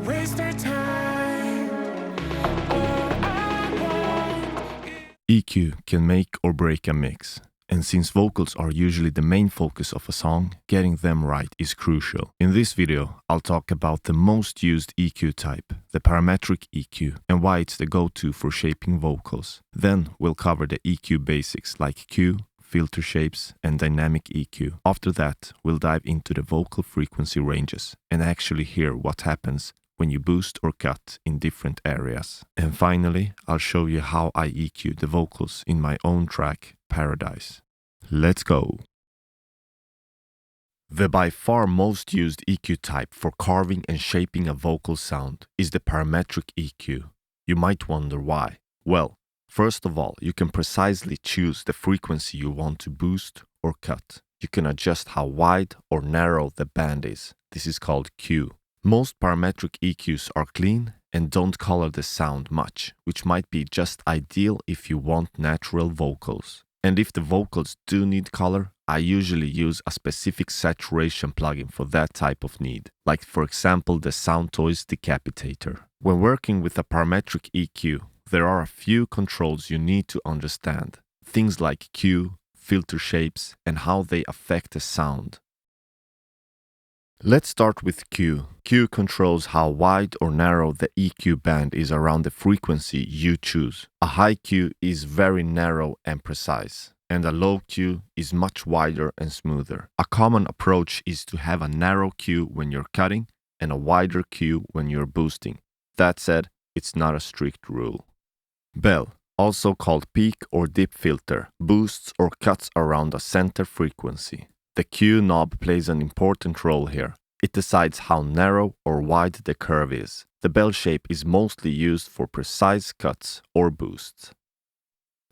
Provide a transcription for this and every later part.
waste our time. All I want. EQ can make or break a mix. And since vocals are usually the main focus of a song, getting them right is crucial. In this video, I'll talk about the most used EQ type, the parametric EQ, and why it's the go-to for shaping vocals. Then we'll cover the EQ basics like Q, filter shapes, and dynamic EQ. After that, we'll dive into the vocal frequency ranges and actually hear what happens when you boost or cut in different areas. And finally, I'll show you how I EQ the vocals in my own track, Paradise. Let's go! The by far most used EQ type for carving and shaping a vocal sound is the parametric EQ. You might wonder why. Well, first of all, you can precisely choose the frequency you want to boost or cut. You can adjust how wide or narrow the band is. This is called Q. Most parametric EQs are clean and don't color the sound much, which might be just ideal if you want natural vocals. And if the vocals do need color, I usually use a specific saturation plugin for that type of need, like for example the Soundtoys Decapitator. When working with a parametric EQ, there are a few controls you need to understand. Things like Q, filter shapes, and how they affect the sound. Let's start with Q. Q controls how wide or narrow the EQ band is around the frequency you choose. A high Q is very narrow and precise, and a low Q is much wider and smoother. A common approach is to have a narrow Q when you're cutting and a wider Q when you're boosting. That said, it's not a strict rule. Bell, also called peak or dip filter, boosts or cuts around a center frequency. The Q knob plays an important role here. It decides how narrow or wide the curve is. The bell shape is mostly used for precise cuts or boosts.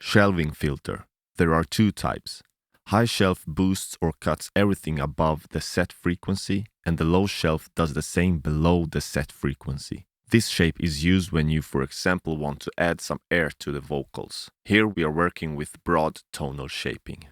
Shelving filter. There are two types. High shelf boosts or cuts everything above the set frequency, and the low shelf does the same below the set frequency. This shape is used when you, for example, want to add some air to the vocals. Here we are working with broad tonal shaping.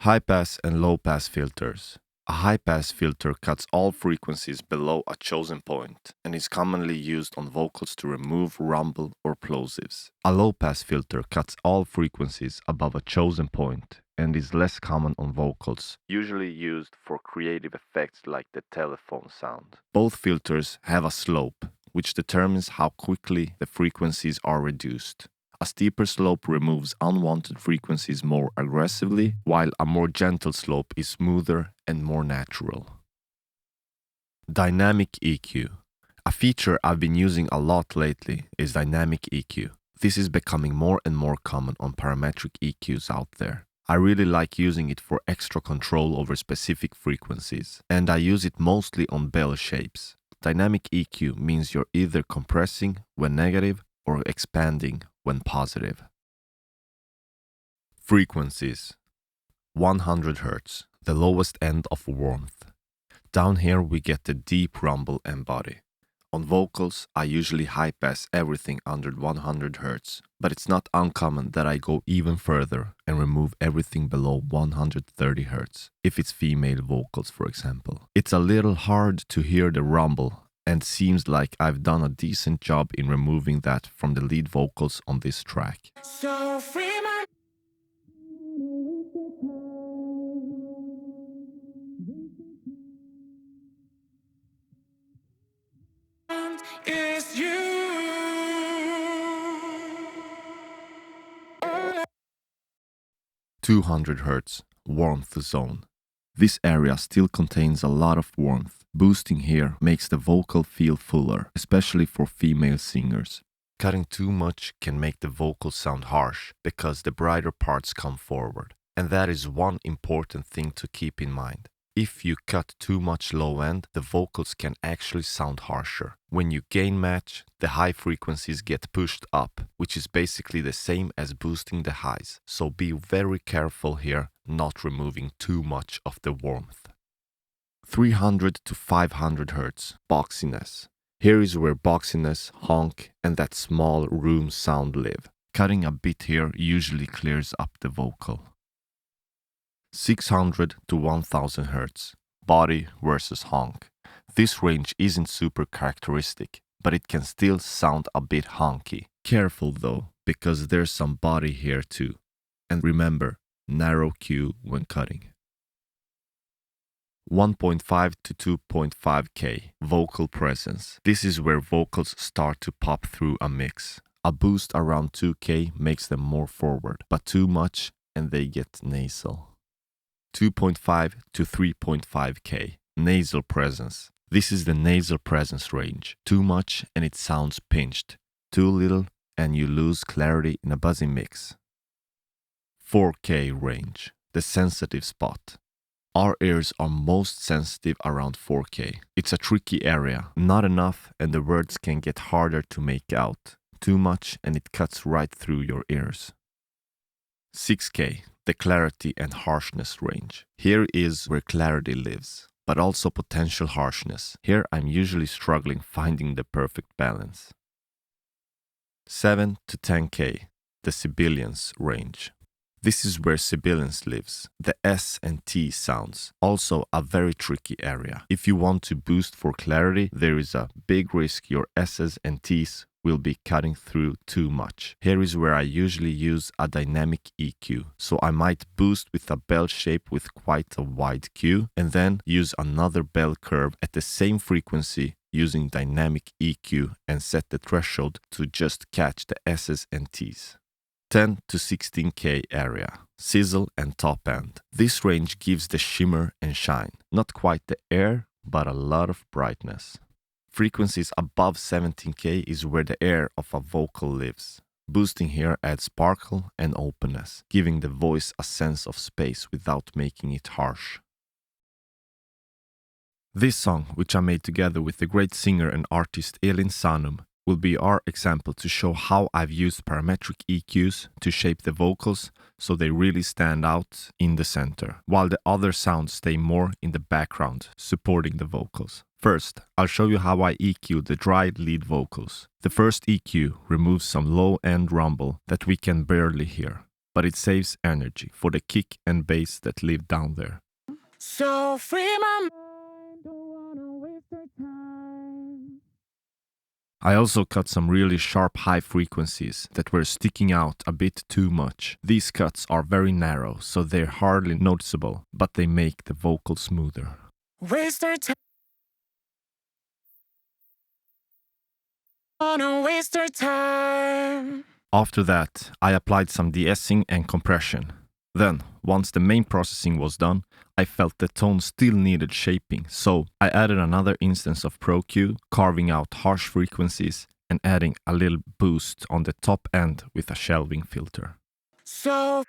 High-pass and low-pass filters. A high-pass filter cuts all frequencies below a chosen point and is commonly used on vocals to remove rumble or plosives. A low-pass filter cuts all frequencies above a chosen point and is less common on vocals, usually used for creative effects like the telephone sound. Both filters have a slope, which determines how quickly the frequencies are reduced. A steeper slope removes unwanted frequencies more aggressively, while a more gentle slope is smoother and more natural. Dynamic EQ. A feature I've been using a lot lately is dynamic EQ. This is becoming more and more common on parametric EQs out there. I really like using it for extra control over specific frequencies, and I use it mostly on bell shapes. Dynamic EQ means you're either compressing when negative or expanding when positive. Frequencies. 100 Hz, the lowest end of warmth. Down here we get the deep rumble and body. On vocals, I usually high-pass everything under 100 Hz, but it's not uncommon that I go even further and remove everything below 130 Hz, if it's female vocals, for example. It's a little hard to hear the rumble, and seems like I've done a decent job in removing that from the lead vocals on this track. So free my mind is you. 200 Hz, warmth zone. This area still contains a lot of warmth. Boosting here makes the vocal feel fuller, especially for female singers. Cutting too much can make the vocal sound harsh because the brighter parts come forward. And that is one important thing to keep in mind. If you cut too much low end, the vocals can actually sound harsher. When you gain match, the high frequencies get pushed up, which is basically the same as boosting the highs. So be very careful here, not removing too much of the warmth. 300 to 500 Hz, boxiness. Here is where boxiness, honk, and that small room sound live. Cutting a bit here usually clears up the vocal. 600 to 1000 Hz, body versus honk. This range isn't super characteristic, but it can still sound a bit honky. Careful though, because there's some body here too. And remember, narrow Q when cutting. 1.5 to 2.5K, vocal presence. This is where vocals start to pop through a mix. A boost around 2K makes them more forward, but too much and they get nasal. 2.5 to 3.5K, nasal presence. This is the nasal presence range. Too much and it sounds pinched. Too little and you lose clarity in a buzzy mix. 4K range, the sensitive spot. Our ears are most sensitive around 4K. It's a tricky area. Not enough and the words can get harder to make out. Too much and it cuts right through your ears. 6K, the clarity and harshness range. Here is where clarity lives, but also potential harshness. Here I'm usually struggling finding the perfect balance. 7 to 10K, the sibilance range. This is where sibilance lives, the S and T sounds, also a very tricky area. If you want to boost for clarity, there is a big risk your S's and T's will be cutting through too much. Here is where I usually use a dynamic EQ, so I might boost with a bell shape with quite a wide Q, and then use another bell curve at the same frequency using dynamic EQ and set the threshold to just catch the S's and T's. 10 to 16K area, sizzle and top end. This range gives the shimmer and shine. Not quite the air, but a lot of brightness. Frequencies above 17K is where the air of a vocal lives. Boosting here adds sparkle and openness, giving the voice a sense of space without making it harsh. This song, which I made together with the great singer and artist Elin Saanum, will be our example to show how I've used parametric EQs to shape the vocals so they really stand out in the center, while the other sounds stay more in the background, supporting the vocals. First, I'll show you how I EQ the dry lead vocals. The first EQ removes some low-end rumble that we can barely hear, but it saves energy for the kick and bass that live down there. So free my mind, don't wanna waste your time. I also cut some really sharp high frequencies that were sticking out a bit too much. These cuts are very narrow, so they're hardly noticeable, but they make the vocal smoother. Waste their time. Wanna waste their time. After that, I applied some de-essing and compression. Then, once the main processing was done, I felt the tone still needed shaping, so I added another instance of Pro Q, carving out harsh frequencies and adding a little boost on the top end with a shelving filter. So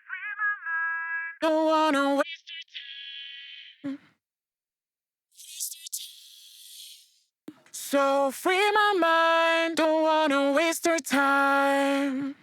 don't wanna waste your time. So free my mind, don't wanna waste your time.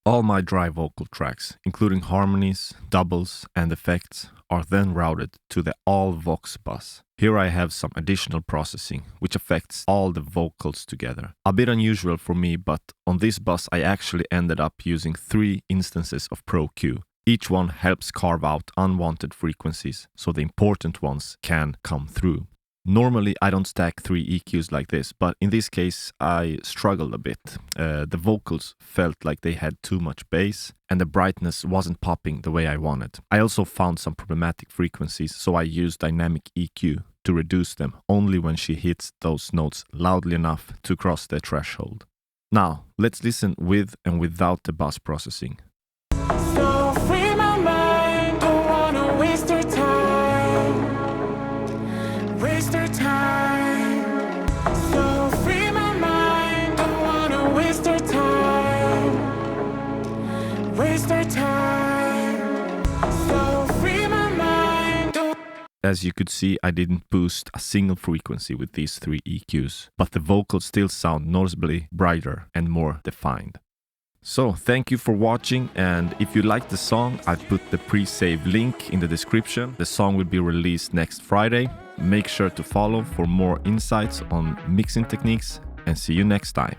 All my dry vocal tracks, including harmonies, doubles, and effects, are then routed to the all Vox bus. Here I have some additional processing, which affects all the vocals together. A bit unusual for me, but on this bus I actually ended up using 3 instances of Pro Q. Each one helps carve out unwanted frequencies, so the important ones can come through. Normally I don't stack 3 EQs like this, but in this case I struggled a bit. The vocals felt like they had too much bass and the brightness wasn't popping the way I wanted. I also found some problematic frequencies, so I used dynamic EQ to reduce them only when she hits those notes loudly enough to cross the threshold. Now, let's listen with and without the bus processing. So free my mind, don't wanna waste your time. Waste your time. So free my mind, don't wanna waste your time. Waste your time. So free my mind, don't. As you could see, I didn't boost a single frequency with these 3 EQs, but the vocals still sound noticeably brighter and more defined. So, thank you for watching, and if you like the song, I put the pre-save link in the description. The song will be released next Friday. Make sure to follow for more insights on mixing techniques, and see you next time.